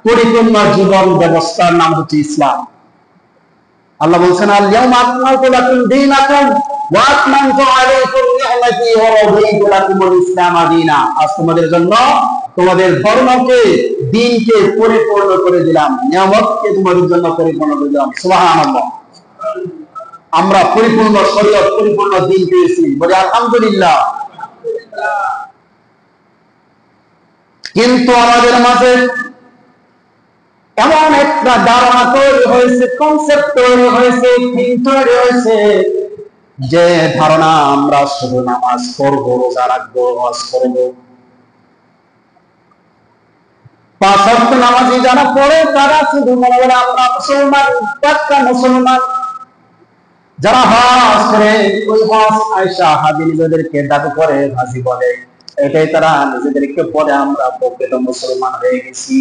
পরিপূর্ণ জীবন ব্যবস্থার নাম হচ্ছে ইসলাম। আল্লাহ বলছেন, আল-ইয়াউমা আকমালতু লাকুম দীনাকুম ওয়া আতমামতু আলাইকুম নি'মাতি ওয়া রাদিতু লাকুমুল ইসলাম দীনা। আজ তোমাদের জন্য তোমাদের ধর্মকে, দ্বীনকে পরিপূর্ণ করে দিলাম, নিয়ামতকে তোমাদের জন্য পরিপূর্ণ করে দিলাম। সুবহানাল্লাহ। আমরা পরিপূর্ণ শরীয়ত, পরিপূর্ণ দ্বীন পেয়েছি, বলি আলহামদুলিল্লাহ। কিন্তু আমাদের মাঝে এমন একটা ধারণা তৈরি হয়েছে, কনসেপ্ট তৈরি হয়েছে, থিং তৈরি হয়েছে, যে ধারণা আমরা শুধু নামাজ পড়বো, রোজা রাখবো, হজ করবো, 5 ওয়াক্ত নামাজি যারা পড়ে তারা শুধু মনে করে আমরা মুসলমান, পাক্কা মুসলমান। যারা হজ করে, ওই হজ আয়েশা হাজি নিজেদেরকে দাবি করে, হাজি বলে, এটাই তারা নিজেদেরকে পড়ে আমরা প্রকৃত মুসলমান হয়ে গেছি।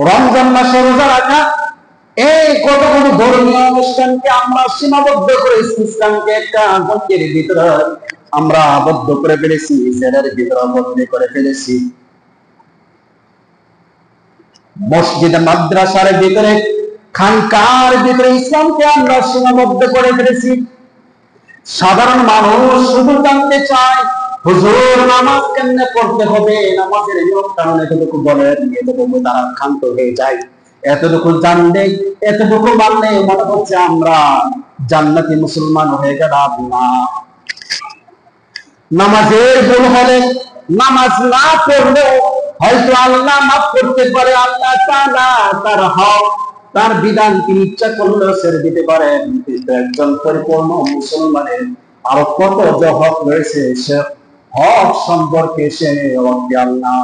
রমজান মাসে রোজা রাখা, এই কতগুলো ধর্মীয় অনুষ্ঠানকে আমরা সীমাবদ্ধ করেছি, ইসলামকে একটা গণ্ডির ভিতরে আমরা আবদ্ধ করে ফেলেছি, জেলের ভিতরে বন্দী করে ফেলেছি। মসজিদ, মাদ্রাসার ভিতরে, খানকার ভিতরে ইসলামকে আমরা সীমাবদ্ধ করে ফেলেছি। সাধারণ মানুষ শুধু জানতে চায়, হুজুর নামাজ কেমনে পড়তে হবে, নামাজের নিয়ম কারণ এতটুকু বলেন, এতটুকু তারা ক্ষান্ত হয়ে যায়। এতটুকু জানলে, এতটুকু মানলে মনে হচ্ছে আমরা জান্নাতি মুসলমান হয়ে গেলাম। না, নামাজের ভুল হলে, নামাজ না পড়লেও হয়তো আল্লাহ মাফ করতে পারে। আল্লাহ তাআলা তার হক, তার বিধান তিনি ইচ্ছা করলে ছেড়ে দিতে পারেন। কিন্তু একজন পরিপূর্ণ মুসলমানের আরো কত যে হক রয়েছে, সে হক সম্পর্কে সে রব্বি আল্লাহ।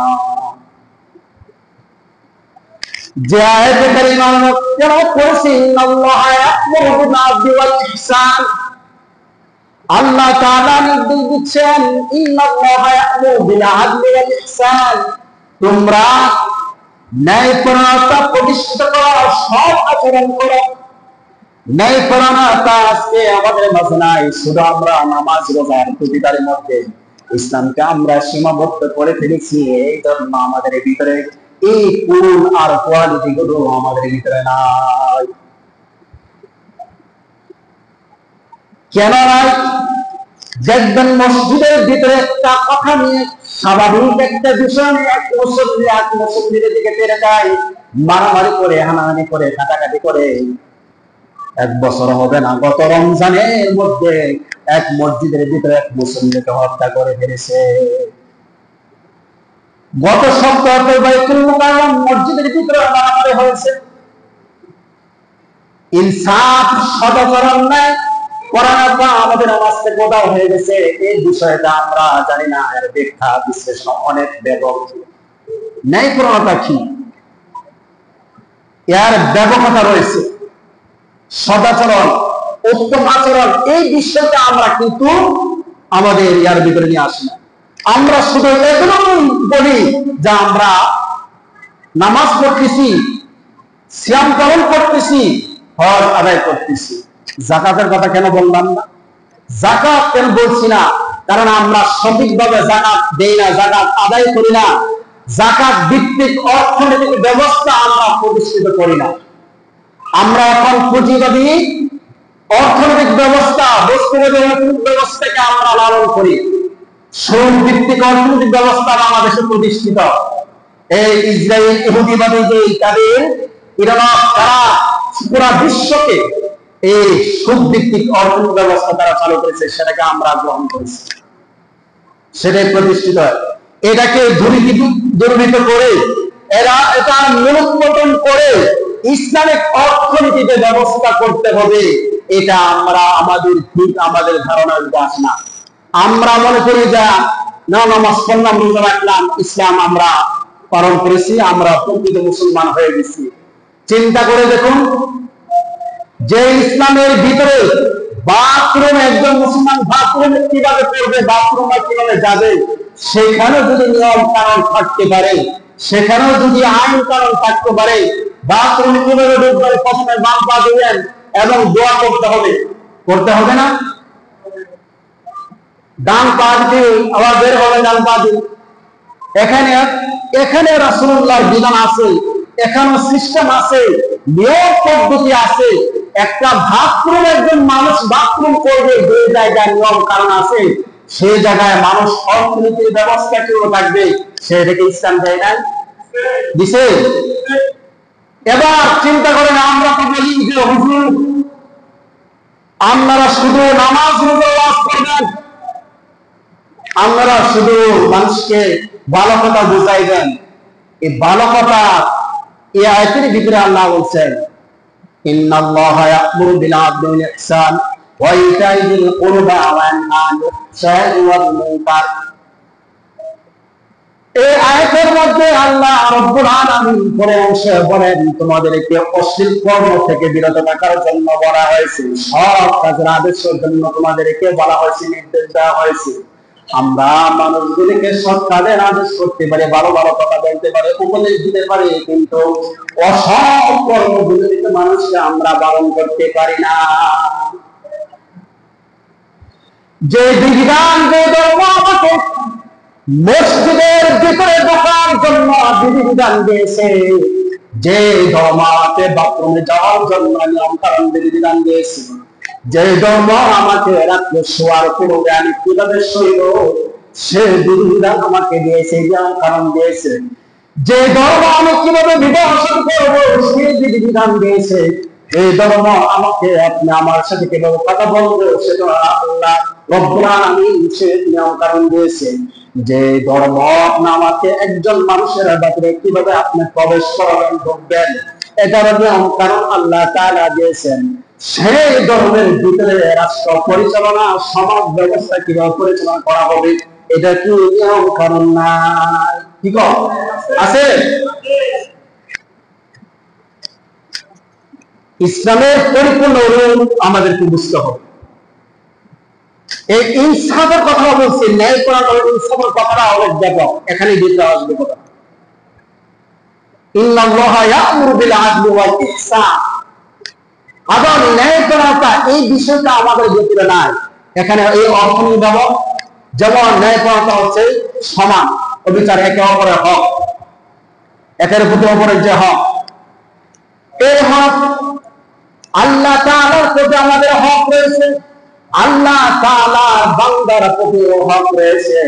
যে আয়াতে কারিমা তেলাওয়াত করেছি, ইন্নাল্লাহা ইয়া'মুরু বিল আদলি ওয়াল ইহসান, আল্লাহ তাআলা নির্দেশ দিচ্ছেন, ইন্নাল্লাহা ইয়া'মুরু বিল আদলি ওয়াল ইহসান, তোমরা ন্যায়পরায়ণতা প্রতিষ্ঠিত করো, সৎ আচরণ করো। ন্যায়পরায়ণতা আজকে আমাদের মাঝে নাই। শুধু আমরা নামাজ রোজার প্রতিটার মধ্যে ইসলামকে আমরা সীমাবদ্ধ করে ফেলেছি। এই জন্য আমাদের ভিতরে এই গুণ আর কোয়ালিটি গুলো আমাদের ভিতরে নাই। কেন নাই? দেখবেন মসজিদের ভিতরে একটা কথা নিয়ে, স্বাভাবিক একটা বিষয় নিয়ে এক মুসল্লির দিকে তেড়ে যায়, মারামারি করে, হানাহানি করে, কাটাকাটি করে। 1 বছর হবে না, গত রমজানের মধ্যে এক মসজিদের ভিতরে এক মুসল্লিকে হত্যা করে ফেলেছে। গত সপ্তাহে বাইতুল মুকাররম মসজিদের ভিতরে মারামারি হয়েছে। ইনসাফ, সদাচরণ নাই, কোরআনটা আমাদের নামাজ থেকে ওদাও হয়ে গেছে। এই বিষয়টা আমরা জানি না, এর ব্যাখ্যা বিশ্লেষণ অনেক ব্যাপক। ন্যায়পরায়ণতা কি, এর ব্যাপকতা রয়েছে। সদাচরণ, উত্তম আচরণ, এই বিষয়টা আমরা কিন্তু আমাদের ইয়ার ভিতরে নিয়ে আসি না। আমরা শুধু এতটুকু বলি যে আমরা নামাজ পড়তেছি, সিয়াম পালন করতেছি, হজ আদায় করতেছি। যাকাতের কথা কেন বললাম না? যাকাত কেন বলছি না? কারণ আমরা সঠিকভাবে যাকাত দেই না, যাকাত আদায় করি না। যাকাত ভিত্তিক অর্থনৈতিক ব্যবস্থা আমরা প্রতিষ্ঠিত করি না। আমরা এখন পুঁজিবাদী অর্থনৈতিক ব্যবস্থা, বস্তুবাদী অর্থনৈতিক ব্যবস্থাকে আমরা লালন করি। সুদ ভিত্তিক অর্থনৈতিক ব্যবস্থা বাংলাদেশে প্রতিষ্ঠিত। এই ইসরায়েল ইহুদিবাদী যে তাদের ইরান, তারা পুরা বিশ্বকে এই সুদ ভিত্তিক অর্থনৈতিক ব্যবস্থা তারা চালু করেছে, সেটাকে আমরা গ্রহণ করেছি, সেটাই প্রতিষ্ঠিত। এটাকে দুর্বৃত্ত করে, এরা এটা মূলোৎপাটন করে ইসলামিক অর্থনীতিতে ব্যবস্থা করতে হবে, এটা আমরা আমাদের ধারণার আসে না। আমরা মনে করি যে না, নামাজ পড়লাম, রোজা রাখলাম, ইসলাম আমরা পালন করেছি, আমরা প্রকৃত মুসলমান হয়ে গেছি। চিন্তা করে দেখুন, যে ইসলামের ভিতরে বাথরুম, একজন মুসলমান বাথরুমে কিভাবে করবে, বাথরুমে কিভাবে যাবে, সেখানে যদি নিয়ম কানুন থাকতে পারে, সেখানেও যদি আইন কানুন থাকতে পারে, বাথরুমে কিভাবে ঢুকবে, প্রথমে বাম পা দিবেন এবং দোয়া করতে হবে না? ডান পা দিয়ে আবার বের হবে, ডান পা দিয়ে এখানে এখানে রাসূলুল্লাহর বিধান আছে, এখানে সিস্টেম আছে, নিয়ম পদ্ধতি আছে। একটা বাথরুম একজন মানুষ বাথরুম করবে, যে জায়গায় নিয়ম কারণ আছে সেই জায়গায় মানুষ অর্থনীতির ব্যবস্থা কেউ থাকবে, সেটাকে ইসলাম দেয় না, দিছে। এবার চিন্তা করেন, আমরা তো বলি যে হুজুর আপনারা শুধু নামাজ রোজা ওয়াজ করবেন, আপনারা শুধু মানুষকে ভালো কথা বুঝাইবেন। এই ভালো কথা এই আয়াতের ভিতরে আল্লাহ বলছেন, ইন্নাল্লাহা ইয়া'মুরু বিল আদলি ওয়াল ইহসান ওয়া ইতাই যিল কুরবা ওয়া ইয়ানহা আনিল ফাহশাই ওয়াল মুনকার। এই আয়াতের মধ্যে আল্লাহ রাব্বুল আলামিন পরে অংশে বলেন, তোমাদেরকে অশ্লীল কর্ম থেকে বিরত থাকার জন্য বলা হয়েছে, সৎ কাজের আদেশের জন্য তোমাদেরকে বলা হয়েছে, নির্দেশ দেওয়া হয়েছে। আমরা মানুষগুলিকে সৎ কাজের আদেশ করতে পারি, ভালো ভালো কথা বলতে পারি, উপদেশ দিতে পারি, কিন্তু অসৎ কর্মগুলি থেকে মানুষকে আমরা বারণ করতে পারি না। যে বিধান, যে ধর্ম আমাকে মসজিদের ভিতরে ঢোকার জন্য বিধিবিধান দিয়েছে, যে ধর্ম আমাকে বাথরুমে যাওয়ার জন্য নিয়ম কারণ বিধিবিধান দিয়েছে, যে ধর্ম আমাকে রাত্রে শোয়ার পূর্বে আমি কিভাবে শৈব সে বিধিবিধান আমাকে দিয়েছে, নিয়ম কারণ দিয়েছে, যে ধর্ম আমি কিভাবে বিবাহ করবো সেই বিধিবিধান দিয়েছে, এই ধর্ম আমাকে আপনি আমার সাথে কিভাবে কথা বলবো সেটা আল্লাহ রব্বুল আলামিন সে নিয়ম কারণ দিয়েছে, যে ধর্ম আমাকে একজন মানুষের ব্যাপারে কিভাবে আপনি প্রবেশ করাবেন, ঢুকবেন, এটার নিয়ম কারণ আল্লাহ তাআলা দিয়েছেন। সেই ধর্মের ভিতরে রাষ্ট্র পরিচালনা, সমাজ ব্যবস্থা কিভাবে পরিচালনা করা হবে, এটা কি নিয়ম কারণ না? কি আছে? ইসলামের পরিপূর্ণ রূপ আমাদেরকে বুঝতে হবে। এই ইনসাফের কথা বলছি, ন্যায় করা ইনসাফের কথাটা অনেক ব্যাপক, এখানে দিতে আসবে কথা। ইন্নাল্লাহা ইয়া'মুরু বিল আদলি ওয়াল ইহসান, আদল ন্যায় করাটা এই বিষয়টা আমাদের ভিতরে নাই। এখানে এই অর্থনীতি ব্যবহার, যেমন ন্যায় করাটা হচ্ছে সমান অবিচার, একে অপরের হক, একের প্রতি অপরের যে হক, এই হক আল্লাহ তাআলার প্রতি আমাদের হক রয়েছে, আল্লাহ তাআলার বান্দার প্রতি হক রয়েছে।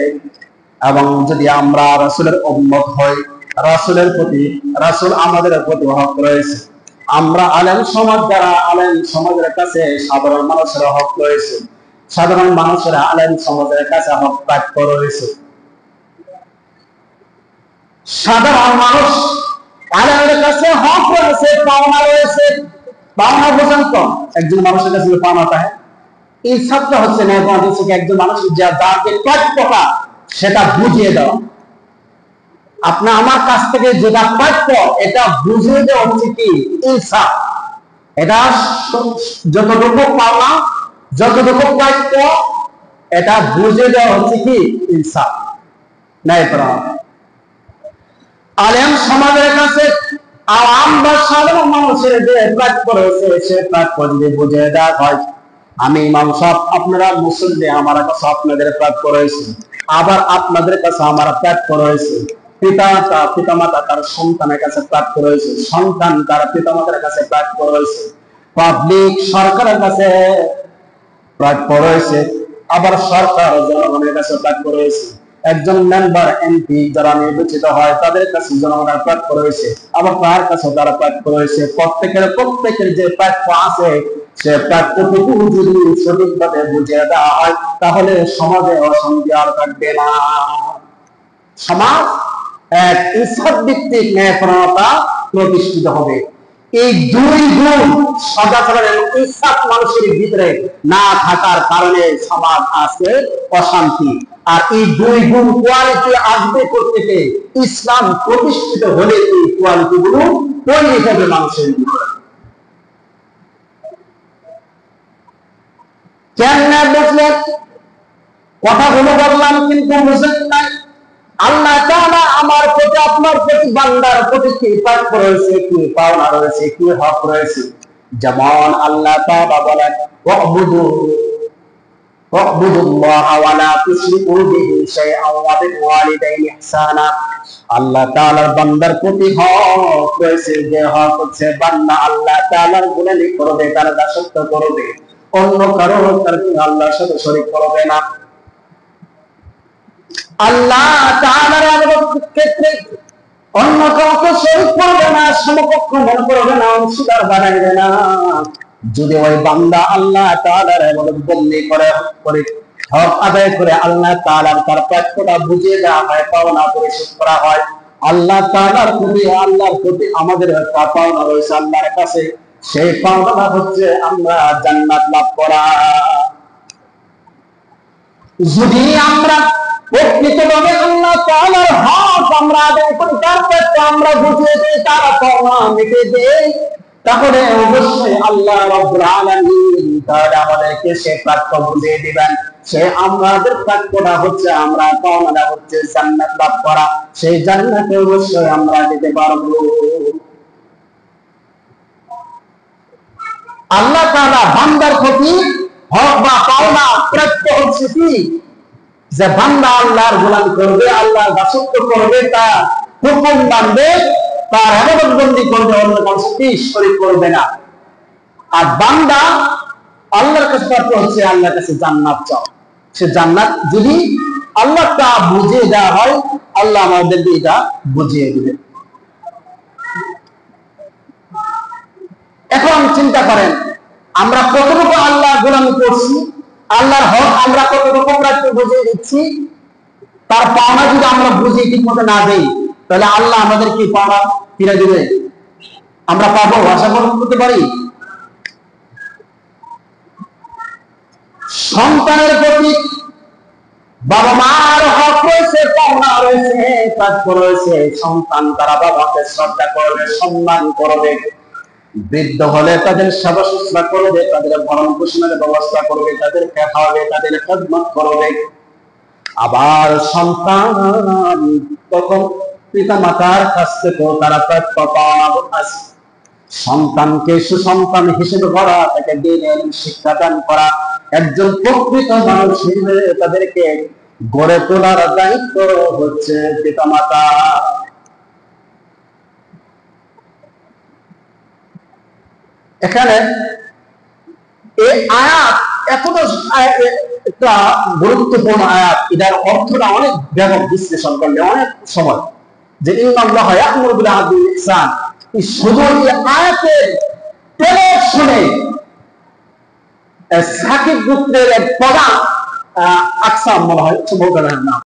এবং যদি আমরা রাসূলের উম্মত হই, রাসূলের প্রতি, রাসূল আমাদের প্রতি হক রয়েছে। আমরা আলেম সমাজ, যারা আলেম সমাজের কাছে সাধারণ মানুষের হক রয়েছে, সাধারণ মানুষেরা আলেম সমাজের কাছে হক প্রাপ্য রয়েছে। সাধারণ মানুষ আলেমের কাছে হক রয়েছে, পাওনা রয়েছে। পাওনা পর্যন্ত একজন মানুষের কাছে পাওনা পায়, এই ছাত্র হচ্ছে না একজন মানুষের যা যাকে প্রাপ্যতা সেটা বুঝিয়ে দেওয়া। আপনি আমার কাছ থেকে যেটা প্রাপ্য এটা বুঝিয়ে দেওয়া হচ্ছে কি ইনসাফ। এটা যতটুকু পাওনা, যতটুকু প্রাপ্য, এটা বুঝিয়ে দেওয়া হচ্ছে কি ইনসাফ, ন্যায় করা। আলেম সমাজের কাছে আওয়াম বা সাধারণ মানুষের যে প্রাপ্য রয়েছে সে প্রাপ্য যদি বুঝিয়ে দেওয়া হয়, আমি ইমাম সাহেব, আপনারা মুসল্লি, আমার কাছে আপনাদের প্রাপ্য রয়েছে, আবার আপনাদের কাছে আমার প্রাপ্য রয়েছে। পিতামাতা তার সন্তানের কাছে প্রাপ্য রয়েছে, সন্তান তার পিতামাতার কাছে প্রাপ্য রয়েছে, পাবলিক সরকারের কাছে প্রাপ্য রয়েছে, আবার সরকার জনগণের কাছে প্রাপ্য রয়েছে। একজন মেম্বার, এমপি যারা নির্বাচিত হয় তাদের কাছে জনগণের প্রাপ্য রয়েছে, আবার তার কাছে তারা প্রাপ্য রয়েছে। প্রত্যেকের যে প্রাপ্য আছে সে প্রাপ্যটুকু যদি সঠিকভাবে বুঝিয়ে দেওয়া হয় তাহলে সমাজে অশান্তি আর থাকবে না। সমাজ এক ইনসাফ ভিত্তিক ন্যায়পরায়ণতা প্রতিষ্ঠিত হবে। এই দুই গুণ সদাচরণ এবং ইনসাফ মানুষের ভিতরে না থাকার কারণে সমাজ আছে অশান্তি। আর এই দুই গুণ কোয়ালিটি আসবে করতে ইসলাম প্রতিষ্ঠিত হলে এই কোয়ালিটি গুলো তৈরি হবে মানুষের ভিতরে। কেন বুঝলেন? কথাগুলো বললাম কিন্তু বুঝেন নাই। আল্লাহ তাআলা আমার প্রতি, আপনার প্রতি, বান্দার প্রতি কি প্রাপ্য রয়েছে, কি পাওনা রয়েছে, কি হক রয়েছে। যেমন আল্লাহ তাআলা বলেন ওয়াবুদু, ওয়া'বুদুল্লাহা ওয়া লা তুশরিকু বিহি শাইআন ওয়া বিল ওয়ালিদাইনি ইহসানা। আল্লাহ তাআলার বান্দার প্রতি হক রয়েছে, যে হক হচ্ছে বান্দা আল্লাহ তাআলার গুলামি করবে, তার দাসত্ব করবে, অন্য কারো আল্লাহর সাথে শরীক করবে না। আল্লাহ তাআলার ইবাদতের ক্ষেত্রে অন্য কাউকে শরীক করবে না, সমকক্ষ মনে করবে না, অংশীদার বানাইবে না। যদি ওই বান্দা আল্লাহ তাআলার ইবাদত বন্দি করে হক আদায় করে আল্লাহ তাআলার তার প্রাপ্যতা বুঝিয়ে দেওয়া হয়, পাওনা পরিশোধ করা হয়, আল্লাহ তাআলার প্রতি আমাদের একটা পাওনা রয়েছে আল্লাহর কাছে, সেই পাওনা হচ্ছে আমরা জান্নাত লাভ করা। যদি আমরা প্রকৃতভাবে আল্লাহ তাআলার হক আমরা আদায় করি, তার প্রাপ্য আমরা বুঝিয়ে দিই, তার পাওনা মিটিয়ে দিই, তাহলে অবশ্যই আল্লাহ রাব্বুল আলামিন তাআলা আমাদেরকে সে প্রাপ্য বুঝিয়ে দিবেন। সে আমাদের প্রাপ্যটা হচ্ছে, আমরা পাওনাটা হচ্ছে জান্নাত লাভ করা। সেই জান্নাতে অবশ্যই আমরা যেতে পারবো। আল্লাহ তাআলা বান্দার প্রতি হক বা পাওনা প্রাপ্য হচ্ছে কি, যে বান্দা আল্লাহর গোলামি করবে, আল্লাহর দাসত্ব করবে, তার হুকুম মানবে, তার ইবাদত বন্দি করবে, অন্য কারো সাথে শরীক করবে না। আর বান্দা আল্লাহর কাছে প্রাপ্য হচ্ছে আল্লাহর কাছে জান্নাত চাও। সে জান্নাত যদি আল্লাহ তা বুঝিয়ে দেওয়া হয়, আল্লাহ আমাদেরকে এটা বুঝিয়ে দিবে। এখন চিন্তা করেন, আমরা কতটুকু আল্লাহ গোলামি করছি, আল্লাহর হক আমরা কতটুকু বুঝিয়ে দিচ্ছি, তার পাওনা যদি আমরা বুঝিয়ে ঠিক মতো না দেই, তাহলে আল্লাহ আমাদের কি পাওনা ফিরে দিবে? আমরা পাবো? আশা করতে পারি? সন্তানের প্রতি বাবা মার হক রয়েছে, পাওনা রয়েছে, প্রাপ্য রয়েছে। সন্তান তারা বাবাকে শ্রদ্ধা করবে, সম্মান করবে, বৃদ্ধ হলে তাদের সেবা শুশ্রূষা করবে, তাদের ভরণ পোষণের ব্যবস্থা করবে, তাদেরকে খাওয়াবে, তাদের খেদমত করবে। আবার সন্তান তখন পিতা মাতার কাছ থেকেও তারা প্রাপ্য পাওনা আছে। সন্তানকে সুসন্তান হিসেবে করা, তাকে দ্বীনের শিক্ষা দান করা, একজন প্রকৃত মানুষ হিসেবে তাদেরকে গড়ে তোলার দায়িত্ব হচ্ছে পিতা মাতা। এখানে এই আয়াত এতটা একটা গুরুত্বপূর্ণ আয়াত, এটার অর্থটা অনেক ব্যাপক বিশ্লেষণ করলে অনেক সময়, যে ইন্নাল্লাহা ইয়া'মুরু বিল আদলি ওয়াল ইহসান, এই শুধু এই আয়াতের তেলাওয়াত শুনে সাকিব গোত্রের এক প্রধান আকসাম মনে হয় সম্ভবত নাম